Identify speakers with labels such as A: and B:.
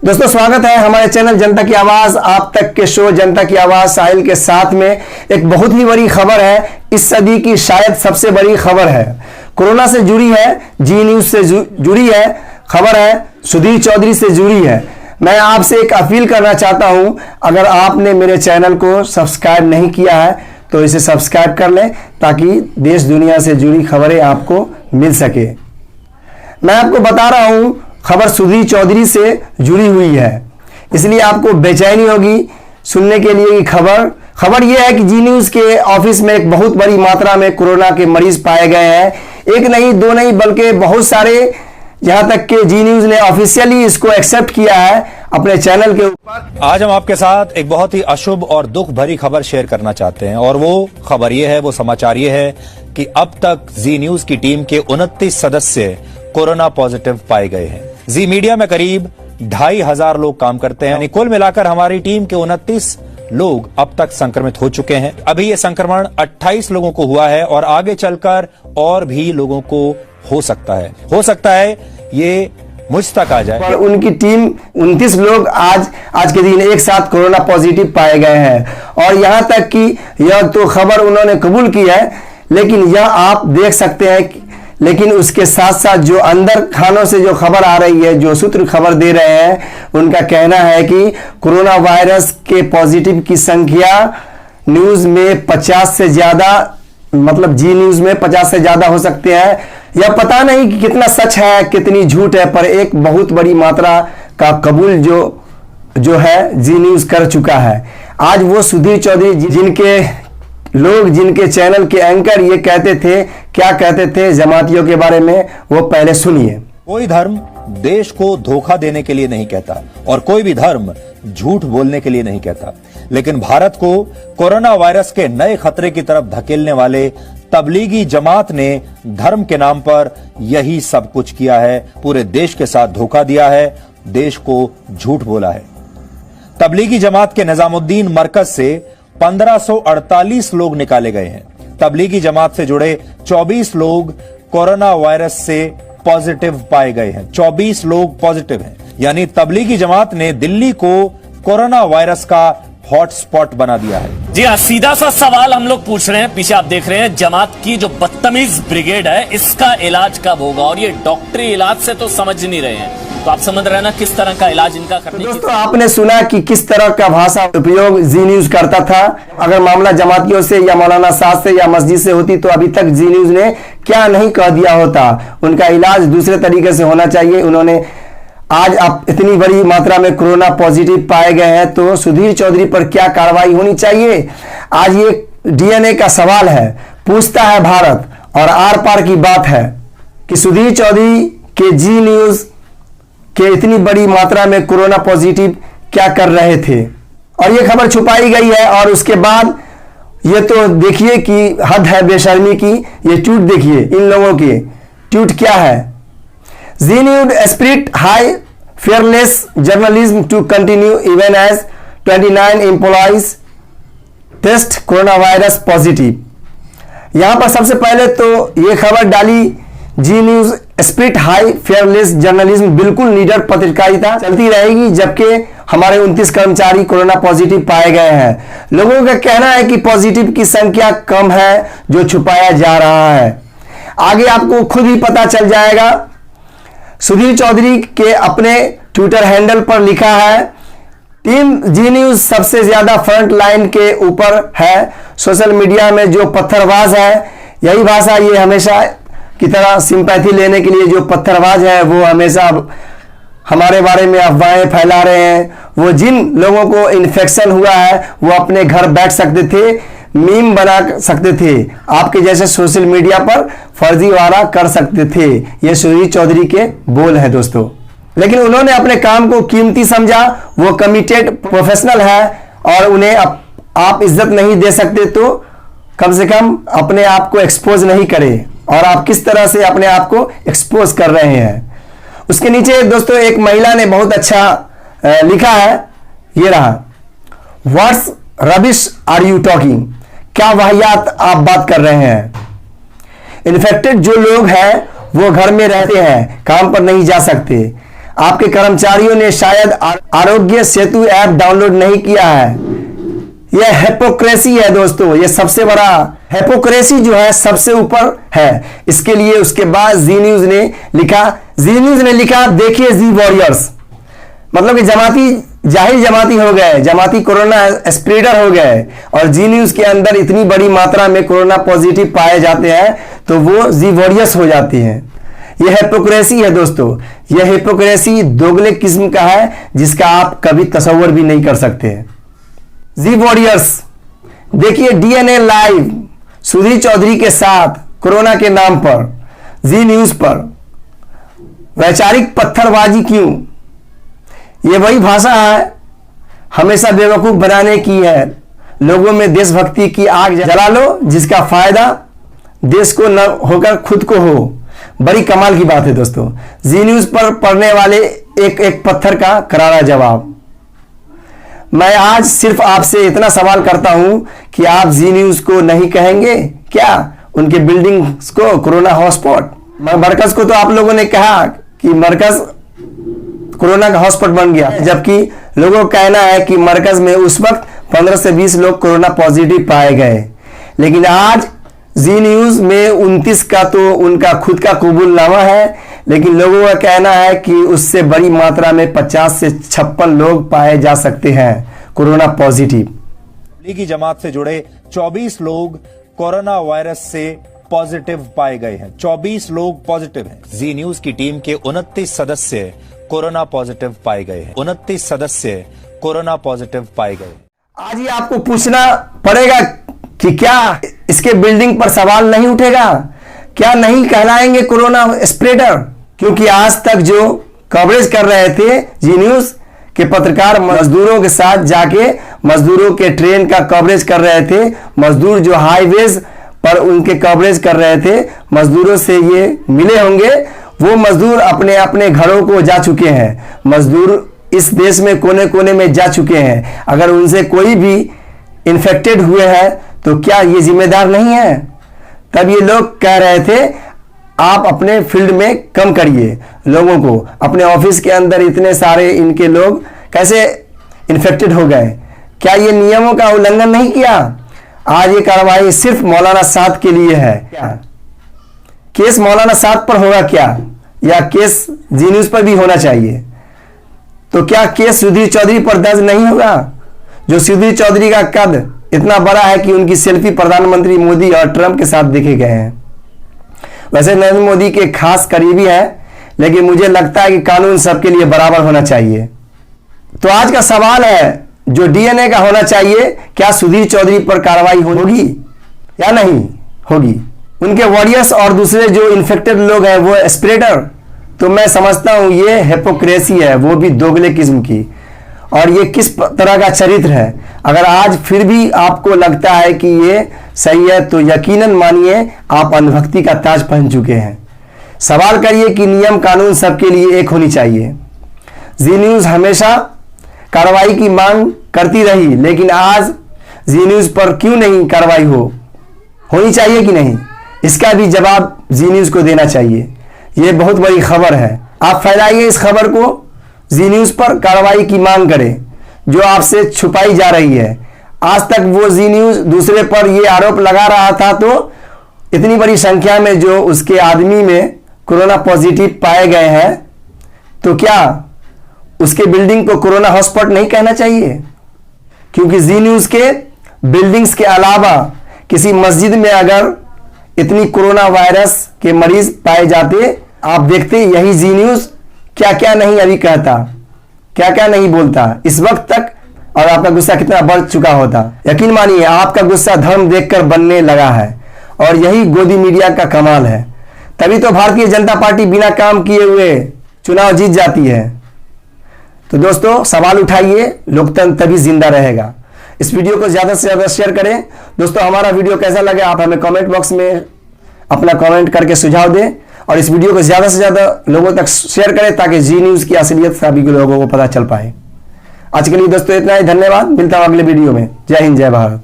A: दोस्तों स्वागत है हमारे चैनल जनता की आवाज आप तक के शो जनता की आवाज साहिल के साथ में। एक बहुत ही बड़ी खबर है, इस सदी की शायद सबसे बड़ी खबर है, कोरोना से जुड़ी है, जी न्यूज से जुड़ी है, खबर है सुधीर चौधरी से जुड़ी है। मैं आपसे एक अपील करना चाहता हूं, अगर आपने मेरे चैनल को सब्सक्राइब नहीं किया है तो इसे सब्सक्राइब कर लें ताकि देश दुनिया से जुड़ी खबरें आपको मिल सके। मैं आपको बता रहा हूं खबर सुधीर चौधरी से जुड़ी हुई है, इसलिए आपको बेचैनी होगी सुनने के लिए। खबर यह है कि जी न्यूज के ऑफिस में एक बहुत बड़ी मात्रा में कोरोना के मरीज पाए गए हैं। एक नहीं दो नहीं बल्कि बहुत सारे, जहां तक कि जी न्यूज ने ऑफिशियली इसको एक्सेप्ट किया है अपने चैनल के ऊपर।
B: आज हम आपके साथ एक बहुत ही अशुभ और दुख भरी खबर शेयर करना चाहते हैं, और वो खबर ये है, वो समाचार ये है कि अब तक जी न्यूज की टीम के 29 सदस्य कोरोना पॉजिटिव पाए गए हैं। जी मीडिया में करीब 2500 लोग काम करते हैं, यानी कुल मिलाकर हमारी टीम के 29 लोग अब तक संक्रमित हो चुके हैं। अभी ये संक्रमण 28 लोगों को हुआ है और आगे चलकर और भी लोगों को हो सकता है ये मुझ तक आ जाए।
A: और उनकी टीम 29 लोग आज के दिन एक साथ कोरोना पॉजिटिव पाए गए हैं, और यहां तक कि यह तो खबर उन्होंने कबूल की है, लेकिन यह आप देख सकते हैं। लेकिन उसके साथ साथ जो अंदर खानों से जो खबर आ रही है, जो सूत्र खबर दे रहे हैं, उनका कहना है कि कोरोना वायरस के पॉजिटिव की संख्या न्यूज में 50 से ज्यादा, मतलब जी न्यूज में 50 से ज्यादा हो सकते हैं। यह पता नहीं कि कितना सच है कितनी झूठ है, पर एक बहुत बड़ी मात्रा का कबूल जो है जी न्यूज कर चुका है। आज वो सुधीर चौधरी जिनके चैनल के एंकर ये कहते थे, क्या कहते थे जमातियों के बारे में, वो पहले सुनिए।
B: कोई धर्म देश को धोखा देने के लिए नहीं कहता और कोई भी धर्म झूठ बोलने के लिए नहीं कहता, लेकिन भारत को कोरोना वायरस के नए खतरे की तरफ धकेलने वाले तबलीगी जमात ने धर्म के नाम पर यही सब कुछ किया है। पूरे देश के साथ धोखा दिया है, देश को झूठ बोला है। तबलीगी जमात के निजामुद्दीन मरकज से 1548 लोग निकाले गए हैं। तबलीगी जमात से जुड़े 24 लोग कोरोना वायरस से पॉजिटिव पाए गए हैं। 24 लोग पॉजिटिव हैं, यानी तबलीगी जमात ने दिल्ली को कोरोना वायरस का हॉटस्पॉट बना दिया है।
C: जी हाँ, सीधा सा सवाल हम लोग पूछ रहे हैं, पीछे आप देख रहे हैं जमात की जो बदतमीज ब्रिगेड है, इसका इलाज कब होगा? और ये डॉक्टरी इलाज से तो समझ नहीं रहे हैं, तो आप समझ रहे हैं ना किस तरह का इलाज इनका करने।
A: दोस्तों आपने सुना कि किस तरह का भाषा उपयोग जी न्यूज करता था। अगर मामला जमातियों से या मौलाना साहब से या मस्जिद से होती तो अभी तक जी न्यूज ने क्या नहीं कह दिया होता। उनका इलाज दूसरे तरीके से होना चाहिए। उन्होंने आज आप इतनी बड़ी मात्रा में कोरोना पॉजिटिव पाए गए हैं तो सुधीर चौधरी पर क्या कार्रवाई होनी चाहिए? आज ये डीएनए का सवाल है, पूछता है भारत, और आर पार की बात है कि सुधीर चौधरी के जी न्यूज कि इतनी बड़ी मात्रा में कोरोना पॉजिटिव क्या कर रहे थे, और ये खबर छुपाई गई है। और उसके बाद ये तो देखिए कि हद है बेशर्मी की। ये ट्वीट देखिए, इन लोगों के ट्वीट क्या है। Zee news spirit high fearless journalism to continue even as 29 employees test corona virus positive. यहां पर सबसे पहले तो ये खबर डाली Zee news spirit high fearless journalism, बिल्कुल निडर पत्रकारिता चलती रहेगी, जबकि हमारे 29 कर्मचारी कोरोना पॉजिटिव पाए गए हैं। लोगों का कहना है कि पॉजिटिव की संख्या कम है, जो छुपाया जा रहा है। आगे आपको खुद ही पता चल जाएगा। सुधीर चौधरी के अपने ट्विटर हैंडल पर लिखा है, टीम जी न्यूज सबसे ज्यादा फ्रंट लाइन के ऊपर है। सोशल मीडिया में जो पत्थरबाज है, यही भाषा ये हमेशा की तरह सिंपैथी लेने के लिए जो पत्थरबाज है, वो हमेशा हमारे बारे में अफवाहें फैला रहे हैं। वो जिन लोगों को इन्फेक्शन हुआ है वो अपने घर बैठ सकते थे, मीम बना सकते थे, आपके जैसे सोशल मीडिया पर फर्जीवाड़ा कर सकते थे। ये सुधीर चौधरी के बोल हैं दोस्तों, लेकिन उन्होंने अपने काम को कीमती समझा। वो कमिटेड प्रोफेशनल है और उन्हें आप इज्जत नहीं दे सकते तो कम से कम अपने आप को एक्सपोज नहीं करें। और आप किस तरह से अपने आप को एक्सपोज कर रहे हैं। उसके नीचे दोस्तों एक महिला ने बहुत अच्छा लिखा है, ये रहा, what's rubbish are you talking, क्या वाहियात आप बात कर रहे हैं। इन्फेक्टेड जो लोग हैं वो घर में रहते हैं, काम पर नहीं जा सकते। आपके कर्मचारियों ने शायद आरोग्य सेतु ऐप डाउनलोड नहीं किया है। यह हिपोक्रेसी है दोस्तों, यह सबसे बड़ा हिपोक्रेसी जो है सबसे ऊपर है। इसके लिए उसके बाद जी न्यूज ने लिखा देखिए जी वॉरियर्स, मतलब कि जाहिर जमाती हो गए, जमाती कोरोना स्प्रेडर हो गए। और जी न्यूज के अंदर इतनी बड़ी मात्रा में कोरोना पॉजिटिव पाए जाते हैं तो वो जी वॉरियर्स हो जाती हैं। यह हिपोक्रेसी है दोस्तों, यह हिपोक्रेसी दोगले किस्म का है जिसका आप कभी तसव्वुर भी नहीं कर सकते। जी वॉरियर्स, देखिए डीएनए लाइव सुधीर चौधरी के साथ कोरोना के नाम पर जी न्यूज पर वैचारिक पत्थरबाजी क्यों? ये वही भाषा है हमेशा बेवकूफ बनाने की है। लोगों में देशभक्ति की आग जला लो जिसका फायदा देश को न होकर खुद को हो। बड़ी कमाल की बात है दोस्तों। जी न्यूज पर पढ़ने वाले एक एक पत्थर का करारा जवाब। मैं आज सिर्फ आपसे इतना सवाल करता हूं कि आप जी न्यूज को नहीं कहेंगे क्या उनके बिल्डिंग्स को कोरोना हॉटस्पॉट? मरकज को तो आप लोगों ने कहा कि मरकज कोरोना का हॉटस्पॉट बन गया, जबकि लोगों का कहना है कि मरकज में उस वक्त 15 से 20 लोग कोरोना पॉजिटिव पाए गए। लेकिन आज जी न्यूज में 29 का तो उनका खुद का कबूलनामा है, लेकिन लोगों का कहना है कि उससे बड़ी मात्रा में 50 से 56 लोग पाए जा सकते हैं कोरोना पॉजिटिव।
B: तबलीगी जमात से जुड़े 24 लोग कोरोना वायरस से पॉजिटिव पाए गए हैं। 24 लोग पॉजिटिव हैं। जी न्यूज की टीम के 29 सदस्य कोरोना पॉजिटिव पाए गए हैं। 29 सदस्य कोरोना पॉजिटिव पाए गए।
A: आज ही आपको पूछना पड़ेगा कि क्या इसके बिल्डिंग पर सवाल नहीं उठेगा? क्या नहीं कहलाएंगे कोरोना स्प्रेडर? क्योंकि आज तक जो कवरेज कर रहे थे जी न्यूज के पत्रकार मजदूरों के साथ जाके मजदूरों के ट्रेन का कवरेज कर रहे थे, मजदूर जो हाईवेज पर उनके कवरेज कर रहे थे, मजदूरों से ये मिले होंगे। वो मजदूर अपने अपने घरों को जा चुके हैं। मजदूर इस देश में कोने कोने में जा चुके हैं। अगर उनसे कोई भी इन्फेक्टेड हुए हैं तो क्या ये जिम्मेदार नहीं है? तब ये लोग कह रहे थे आप अपने फील्ड में कम करिए लोगों को। अपने ऑफिस के अंदर इतने सारे इनके लोग कैसे इन्फेक्टेड हो गए? क्या ये नियमों का उल्लंघन नहीं किया? आज ये कार्रवाई सिर्फ मौलाना साद के लिए है। केस मौलाना साद पर होगा क्या, या केस जी न्यूज पर भी होना चाहिए? तो क्या केस सुधीर चौधरी पर दर्ज नहीं होगा? जो सुधीर चौधरी का कद इतना बड़ा है कि उनकी सेल्फी प्रधानमंत्री मोदी और ट्रंप के साथ देखे गए हैं। वैसे नरेंद्र मोदी के खास करीबी है, लेकिन मुझे लगता है कि कानून सबके लिए बराबर होना चाहिए। तो आज का सवाल है जो डीएनए का होना चाहिए, क्या सुधीर चौधरी पर कार्रवाई होगी या नहीं होगी? उनके वॉरियर्स और दूसरे जो इन्फेक्टेड लोग हैं वो स्प्रेडर। तो मैं समझता हूं ये हिपोक्रेसी है, वो भी दोगले किस्म की। और ये किस तरह का चरित्र है? अगर आज फिर भी आपको लगता है कि ये सही है तो यकीनन मानिए आप अंधभक्ति का ताज पहन चुके हैं। सवाल करिए कि नियम कानून सबके लिए एक होनी चाहिए। जी न्यूज हमेशा कार्रवाई की मांग करती रही, लेकिन आज जी न्यूज पर क्यों नहीं कार्रवाई होनी चाहिए कि नहीं? इसका भी जवाब जी न्यूज को देना चाहिए। यह बहुत बड़ी खबर है, आप फैलाइए इस खबर को। जी न्यूज पर कार्रवाई की मांग करें जो आपसे छुपाई जा रही है। आज तक वो जी न्यूज दूसरे पर ये आरोप लगा रहा था, तो इतनी बड़ी संख्या में जो उसके आदमी में कोरोना पॉजिटिव पाए गए हैं, तो क्या उसके बिल्डिंग को कोरोना हॉटस्पॉट नहीं कहना चाहिए? क्योंकि जी न्यूज के बिल्डिंग्स के अलावा किसी मस्जिद में अगर इतनी कोरोना वायरस के मरीज पाए जाते, आप देखते यही जी न्यूज क्या क्या नहीं अभी कहता, क्या क्या नहीं बोलता इस वक्त तक, और आपका गुस्सा कितना बढ़ चुका होता। यकीन मानिए आपका गुस्सा धर्म देखकर बनने लगा है, और यही गोदी मीडिया का कमाल है। तभी तो भारतीय जनता पार्टी बिना काम किए हुए चुनाव जीत जाती है। तो दोस्तों सवाल उठाइए, लोकतंत्र तभी जिंदा रहेगा। इस वीडियो को ज्यादा से ज्यादा शेयर करें। दोस्तों हमारा वीडियो कैसा लगे आप हमें कमेंट बॉक्स में अपना कमेंट करके सुझाव दें, और इस वीडियो को ज्यादा से ज्यादा लोगों तक शेयर करें ताकि जी न्यूज की असलियत सभी लोगों को पता चल पाए। आज के लिए दोस्तों इतना ही, धन्यवाद। मिलता हूं अगले वीडियो में। जय हिंद, जय भारत।